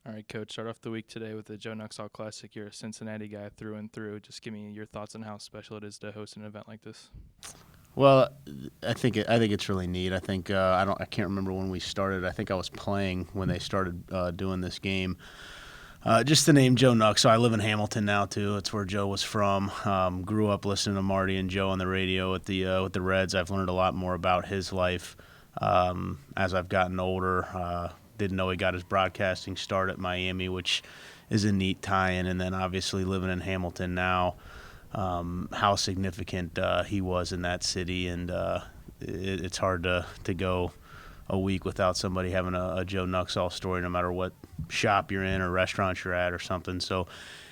All right, Coach, start off the week today with the Joe Nuxall Classic. You're a Cincinnati guy through and through. Just give me your thoughts on how special it is to host an event like this. Well, I think it's really neat. I think I can't remember when we started. I think I was playing when they started doing this game. Just the name Joe Nuxall. I live in Hamilton now too. It's where Joe was from. Grew up listening to Marty and Joe on the radio with the Reds. I've learned a lot more about his life as I've gotten older. Didn't know he got his broadcasting start at Miami, which is a neat tie-in. And then obviously living in Hamilton now. How significant he was in that city, and it's hard to go a week without somebody having a Joe Nuxall story, no matter what shop you're in or restaurant you're at or something. So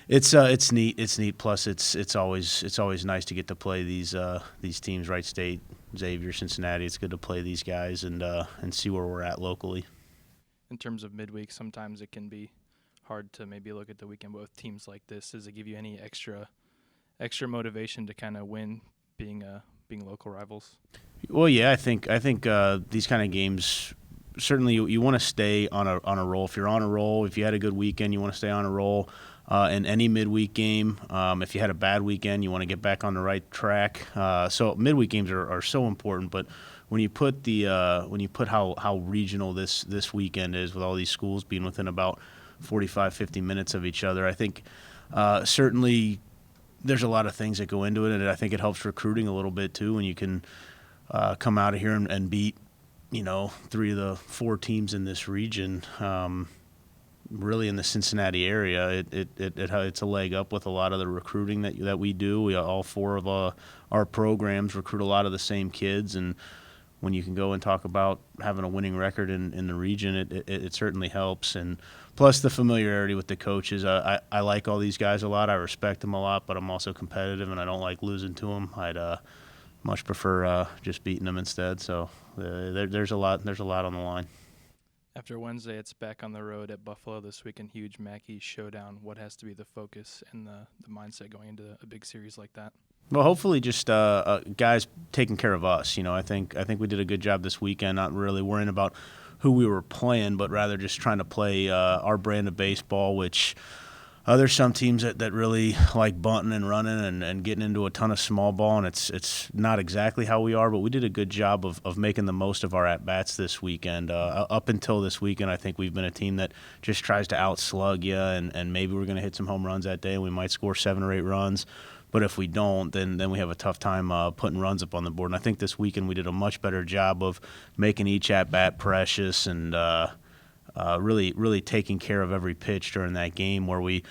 it's neat. It's neat. Plus, it's always nice to get to play these teams, Wright State, Xavier, Cincinnati. It's good to play these guys and see where we're at locally. In terms of midweek, sometimes it can be hard to maybe look at the weekend, but with teams like this, does it give you any extra motivation to kind of win being local rivals? Well, yeah, I think these kind of games certainly you want to stay on a roll. If you're on a roll, if you had a good weekend, you want to stay on a roll. In any midweek game, if you had a bad weekend, you want to get back on the right track. So midweek games are so important. But when you put how regional this weekend is, with all these schools being within about 45, 50 minutes of each other, I think certainly there's a lot of things that go into it, and I think it helps recruiting a little bit too when you can come out of here and beat, 3 of the 4 teams in this region. Really in the Cincinnati area, it's a leg up with a lot of the recruiting that we do. We all 4 of our programs recruit a lot of the same kids, and when you can go and talk about having a winning record in the region, it certainly helps. And plus the familiarity with the coaches. I like all these guys a lot. I respect them a lot, but I'm also competitive, and I don't like losing to them. I'd much prefer just beating them instead. So there's a lot on the line. After Wednesday, it's back on the road at Buffalo this weekend. Huge Mackey showdown. What has to be the focus and the mindset going into a big series like that? Well, hopefully, just guys taking care of us. I think we did a good job this weekend, not really worrying about who we were playing, but rather just trying to play our brand of baseball, which there's some teams that really like bunting and running and getting into a ton of small ball, and it's not exactly how we are, but we did a good job of making the most of our at-bats this weekend. Up until this weekend, I think we've been a team that just tries to outslug you, and maybe we're going to hit some home runs that day, and we might score 7 or 8 runs. But if we don't, then we have a tough time putting runs up on the board. And I think this weekend we did a much better job of making each at-bat precious and really taking care of every pitch during that game, where we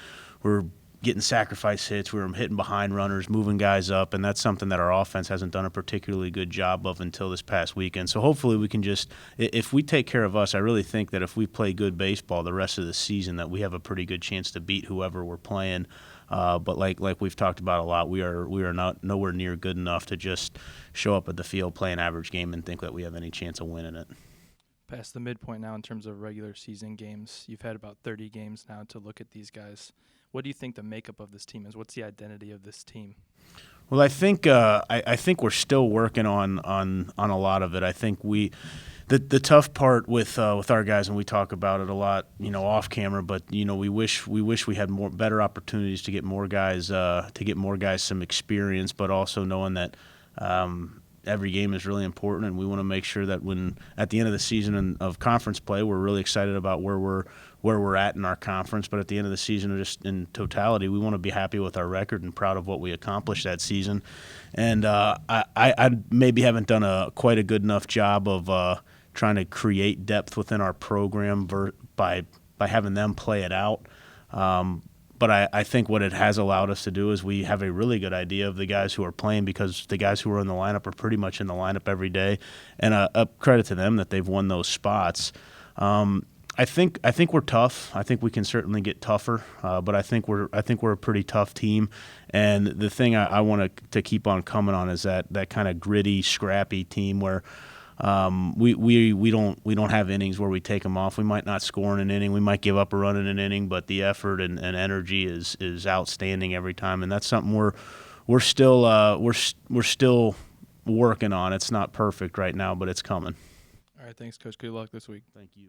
were getting sacrifice hits, we were hitting behind runners, moving guys up, and that's something that our offense hasn't done a particularly good job of until this past weekend. So hopefully we can just, if we take care of us, I really think that if we play good baseball the rest of the season, that we have a pretty good chance to beat whoever we're playing. But like we've talked about a lot, we are not nowhere near good enough to just show up at the field, play an average game, and think that we have any chance of winning it. Past the midpoint now in terms of regular season games. You've had about 30 games now to look at these guys. What do you think the makeup of this team is? What's the identity of this team? Well, I think we're still working on a lot of it. I think the tough part with our guys, and we talk about it a lot, off camera. But we wish we had better opportunities to get more guys some experience, but also knowing that every game is really important, and we want to make sure that when at the end of the season of conference play, we're really excited about where we're at in our conference. But at the end of the season, just in totality, we want to be happy with our record and proud of what we accomplished that season. And I maybe haven't done quite a good enough job of trying to create depth within our program by having them play it out. But I think what it has allowed us to do is we have a really good idea of the guys who are playing, because the guys who are in the lineup are pretty much in the lineup every day. And a credit to them that they've won those spots. I think we're tough. I think we can certainly get tougher, but I think we're a pretty tough team. And the thing I want to keep on coming on is that kind of gritty, scrappy team where we don't have innings where we take them off. We might not score in an inning. We might give up a run in an inning, but the effort and energy is outstanding every time, and that's something we're still working on. It's not perfect right now, but it's coming. All right, thanks, Coach. Good luck this week. Thank you.